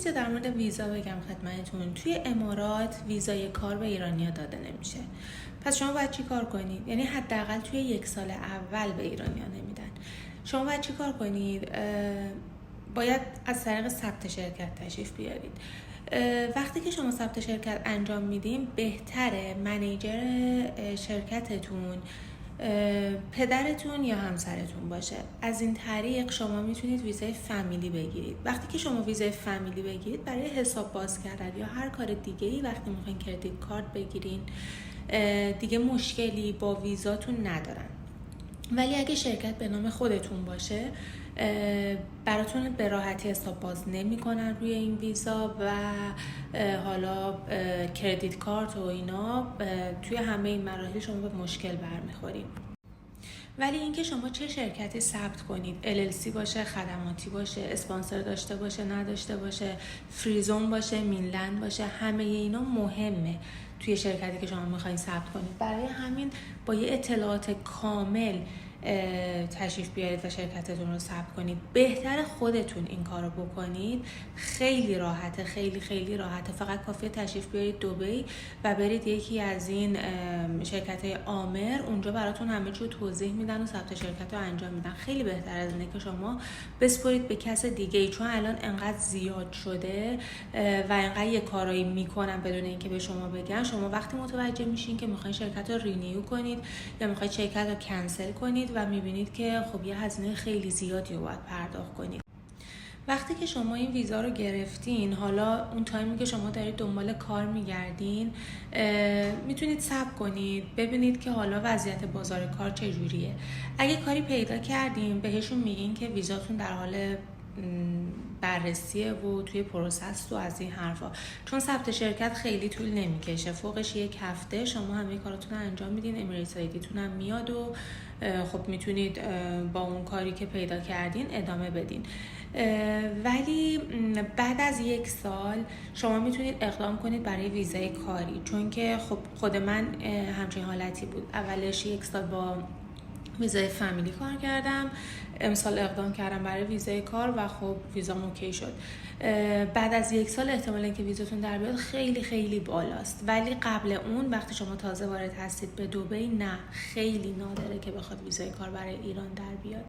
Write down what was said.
چیزی در مورد ویزا بگم خدمتتون. توی امارات ویزای کار به ایرانی‌ها داده نمیشه. پس شما باید چی کار کنید؟ یعنی حداقل توی 1 سال اول به ایرانی‌ها نمیدن. شما باید چی کار کنید؟ باید از طریق ثبت شرکت تشریف بیارید. وقتی که شما ثبت شرکت انجام میدین، بهتره منیجر شرکتتون پدرتون یا همسرتون باشه. از این طریق شما میتونید ویزای فامیلی بگیرید. وقتی که شما ویزای فامیلی بگیرید، برای حساب باز کردن یا هر کار دیگه‌ای وقتی میخواین کردیت کارت بگیرین دیگه مشکلی با ویزاتون ندارن. ولی اگه شرکت به نام خودتون باشه، براتون به راحتی حساب باز نمی‌کنن روی این ویزا و حالا کردیت کارت و اینا توی همه این مراحل شما به مشکل برمیخورید. ولی اینکه شما چه شرکتی ثبت کنید، LLC باشه، خدماتی باشه، اسپانسر داشته باشه، نداشته باشه، فریزون باشه، مینلند باشه، همه اینا مهمه توی شرکتی که شما میخواین ثبت کنید. برای همین با یه اطلاعات کامل تشریف بیارید و شرکتتون رو ثبت کنید. بهتر خودتون این کار رو بکنید. خیلی راحته، خیلی خیلی راحته. فقط کافیه تشریف بیارید دبی و برید یکی از این شرکت‌های عامر، اونجا براتون همه چی رو توضیح میدن و ثبت شرکت رو انجام میدن. خیلی بهتر از اینه که شما بسپرید به کس دیگه ای، چون الان انقدر زیاد شده و انقدر یه کارایی میکنن بدون اینکه به شما بگن. شما وقتی متوجه میشین که میخواین شرکت رو رینیو کنید یا میخواین شرکت رو کنسل کنید و میبینید که خب یه هزینه خیلی زیادی رو باید پرداخت کنید. وقتی که شما این ویزا رو گرفتین، حالا اون تایمی که شما دارید دنبال کار میگردین، میتونید صبر کنید ببینید که حالا وضعیت بازار کار چجوریه. اگه کاری پیدا کردین، بهشون میگین که ویزاتون در حال بررسیه و توی پروسس و از این حرفا، چون ثبت شرکت خیلی طول نمیکشه، فوقش 1 هفته شما همه کاراتون رو انجام میدین، امریت آیدیتون هم میاد و خب میتونید با اون کاری که پیدا کردین ادامه بدین. ولی بعد از 1 سال شما میتونید اقدام کنید برای ویزای کاری، چون که خب خود من همچین حالتی بود. اولش 1 سال با ویزای فامیلی کار کردم، امسال اقدام کردم برای ویزای کار و خب ویزام اوکی شد. بعد از 1 سال احتمال اینکه ویزاتون در بیاد خیلی خیلی بالاست، ولی قبل اون وقتی شما تازه وارد هستید به دبی، نه، خیلی نادره که بخواد ویزای کار برای ایران در بیاد.